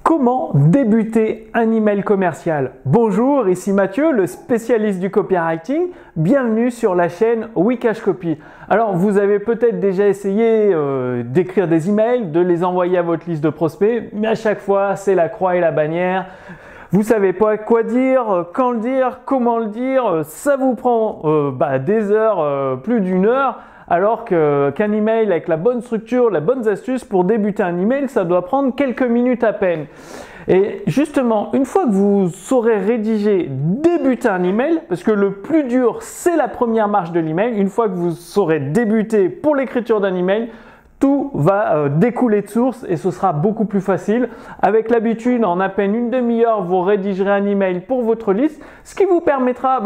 Comment débuter un email commercial? Bonjour, ici Mathieu, le spécialiste du copywriting. Bienvenue sur la chaîne Wikash Copy. Alors, vous avez peut-être déjà essayé d'écrire des emails, de les envoyer à votre liste de prospects, mais à chaque fois, c'est la croix et la bannière. Vous savez pas quoi dire, quand le dire, comment le dire. Ça vous prend des heures, plus d'une heure. Alors qu'un email avec la bonne structure, la bonne astuce pour débuter un email, ça doit prendre quelques minutes à peine. Et justement, une fois que vous saurez rédiger, débuter un email, parce que le plus dur, c'est la première marche de l'email. Une fois que vous saurez débuter pour l'écriture d'un email, tout va découler de source et ce sera beaucoup plus facile. Avec l'habitude, en à peine une demi-heure, vous rédigerez un email pour votre liste, ce qui vous permettra,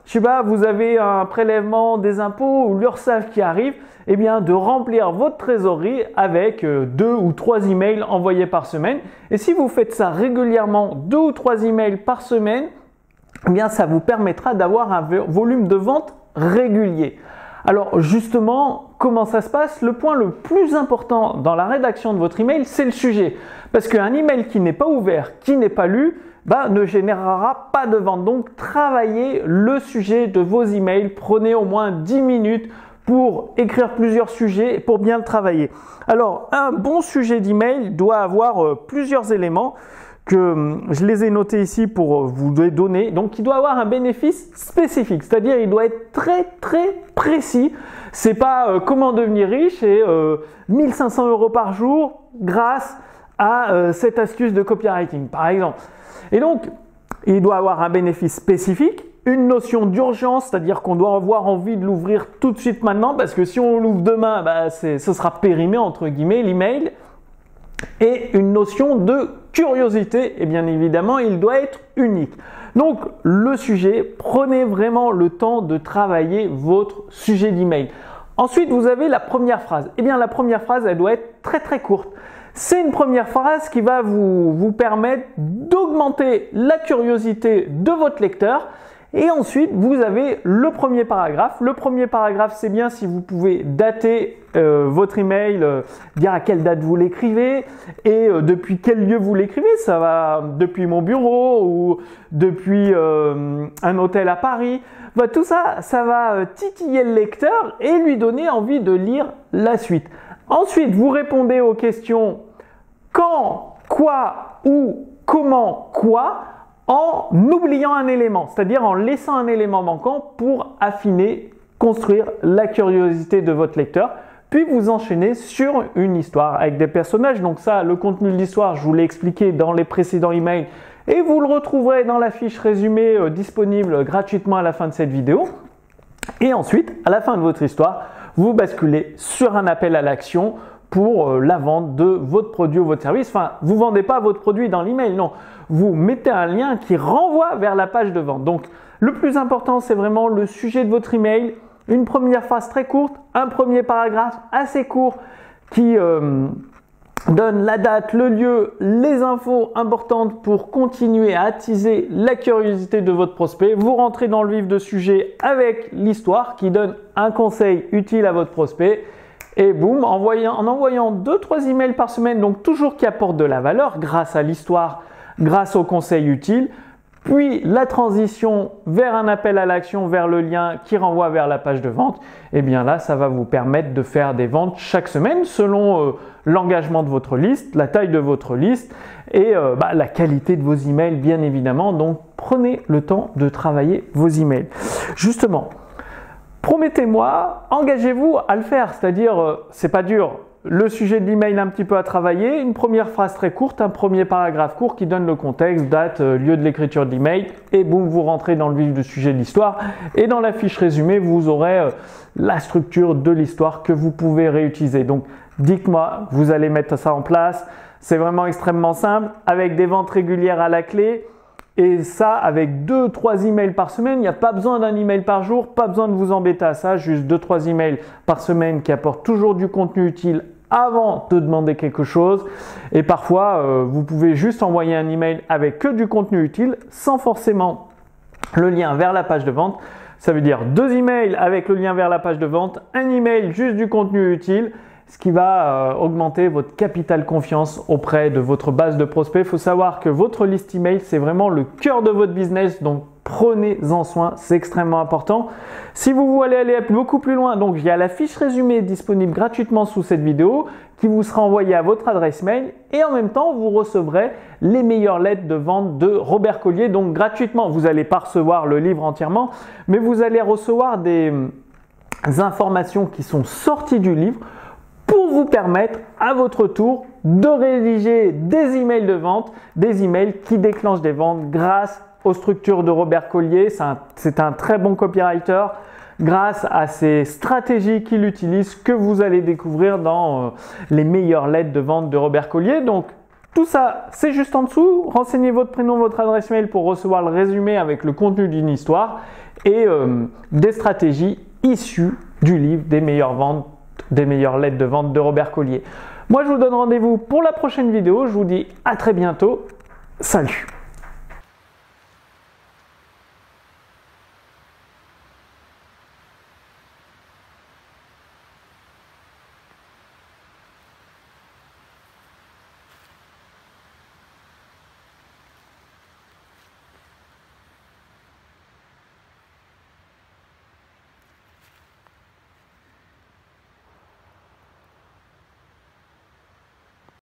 je sais pas, vous avez un prélèvement des impôts ou l'URSSAF qui arrive, eh bien de remplir votre trésorerie avec 2 ou 3 emails envoyés par semaine. Et si vous faites ça régulièrement, 2 ou 3 emails par semaine, eh bien ça vous permettra d'avoir un volume de vente régulier. Alors justement, comment ça se passe? Le point le plus important dans la rédaction de votre email, c'est le sujet. Parce qu'un email qui n'est pas ouvert, qui n'est pas lu, ne générera pas de vente. Donc travaillez le sujet de vos emails. Prenez au moins 10 minutes pour écrire plusieurs sujets et pour bien le travailler. Alors un bon sujet d'email doit avoir plusieurs éléments que je les ai notés ici pour vous les donner. Donc, il doit avoir un bénéfice spécifique, c'est-à-dire il doit être très précis. C'est pas comment devenir riche et 1500 € par jour grâce à cette astuce de copywriting, par exemple. Et donc, il doit avoir un bénéfice spécifique, une notion d'urgence, c'est-à-dire qu'on doit avoir envie de l'ouvrir tout de suite maintenant, parce que si on l'ouvre demain, ce sera périmé entre guillemets l'email. Et une notion de curiosité, et bien évidemment, il doit être unique. Donc, le sujet, prenez vraiment le temps de travailler votre sujet d'email. Ensuite, vous avez la première phrase. Eh bien, la première phrase, elle doit être très courte. C'est une première phrase qui va vous permettre d'augmenter la curiosité de votre lecteur. Et ensuite, vous avez le premier paragraphe. Le premier paragraphe, c'est bien si vous pouvez dater votre email, dire à quelle date vous l'écrivez et depuis quel lieu vous l'écrivez. Ça va depuis mon bureau ou depuis un hôtel à Paris. Tout ça, ça va titiller le lecteur et lui donner envie de lire la suite. Ensuite, vous répondez aux questions quand, quoi, où, comment, quoi, en oubliant un élément, c'est-à-dire en laissant un élément manquant pour affiner, construire la curiosité de votre lecteur. Puis vous enchaînez sur une histoire avec des personnages. Donc ça, le contenu de l'histoire, je vous l'ai expliqué dans les précédents emails et vous le retrouverez dans la fiche résumée disponible gratuitement à la fin de cette vidéo. Et ensuite, à la fin de votre histoire, vous basculez sur un appel à l'action pour la vente de votre produit ou votre service. Enfin, vous ne vendez pas votre produit dans l'email, non. Vous mettez un lien qui renvoie vers la page de vente. Donc, le plus important, c'est vraiment le sujet de votre email, une première phrase très courte, un premier paragraphe assez court qui donne la date, le lieu, les infos importantes pour continuer à attiser la curiosité de votre prospect. Vous rentrez dans le vif de sujet avec l'histoire qui donne un conseil utile à votre prospect. Et boum, en envoyant 2-3 emails par semaine, donc toujours qui apportent de la valeur grâce à l'histoire, grâce aux conseils utiles, puis la transition vers un appel à l'action, vers le lien qui renvoie vers la page de vente, et bien là, ça va vous permettre de faire des ventes chaque semaine selon l'engagement de votre liste, la taille de votre liste et la qualité de vos emails, bien évidemment. Donc, prenez le temps de travailler vos emails. Justement, promettez-moi, engagez-vous à le faire, c'est-à-dire, c'est pas dur. Le sujet de l'email un petit peu à travailler, une première phrase très courte, un premier paragraphe court qui donne le contexte, date, lieu de l'écriture de l'email et boum, vous rentrez dans le vif du sujet de l'histoire et dans la fiche résumée, vous aurez la structure de l'histoire que vous pouvez réutiliser. Donc, dites-moi, vous allez mettre ça en place. C'est vraiment extrêmement simple avec des ventes régulières à la clé. Et ça, avec 2-3 emails par semaine, il n'y a pas besoin d'un email par jour, pas besoin de vous embêter à ça, juste 2-3 emails par semaine qui apportent toujours du contenu utile avant de demander quelque chose. Et parfois, vous pouvez juste envoyer un email avec que du contenu utile sans forcément le lien vers la page de vente. Ça veut dire 2 emails avec le lien vers la page de vente, un email juste du contenu utile ce qui va augmenter votre capital confiance auprès de votre base de prospects. Il faut savoir que votre liste email, c'est vraiment le cœur de votre business, donc prenez-en soin, c'est extrêmement important. Si vous voulez aller beaucoup plus loin, donc il y a la fiche résumée disponible gratuitement sous cette vidéo qui vous sera envoyée à votre adresse mail et en même temps, vous recevrez les meilleures lettres de vente de Robert Collier, donc gratuitement. Vous n'allez pas recevoir le livre entièrement, mais vous allez recevoir des informations qui sont sorties du livre pour vous permettre à votre tour de rédiger des emails de vente, des emails qui déclenchent des ventes grâce aux structures de Robert Collier. C'est un très bon copywriter grâce à ces stratégies qu'il utilise que vous allez découvrir dans les meilleures lettres de vente de Robert Collier. Donc tout ça, c'est juste en dessous. Renseignez votre prénom, votre adresse mail pour recevoir le résumé avec le contenu d'une histoire et des stratégies issues du livre des meilleures ventes, des meilleures lettres de vente de Robert Collier. Moi, je vous donne rendez-vous pour la prochaine vidéo. Je vous dis à très bientôt. Salut!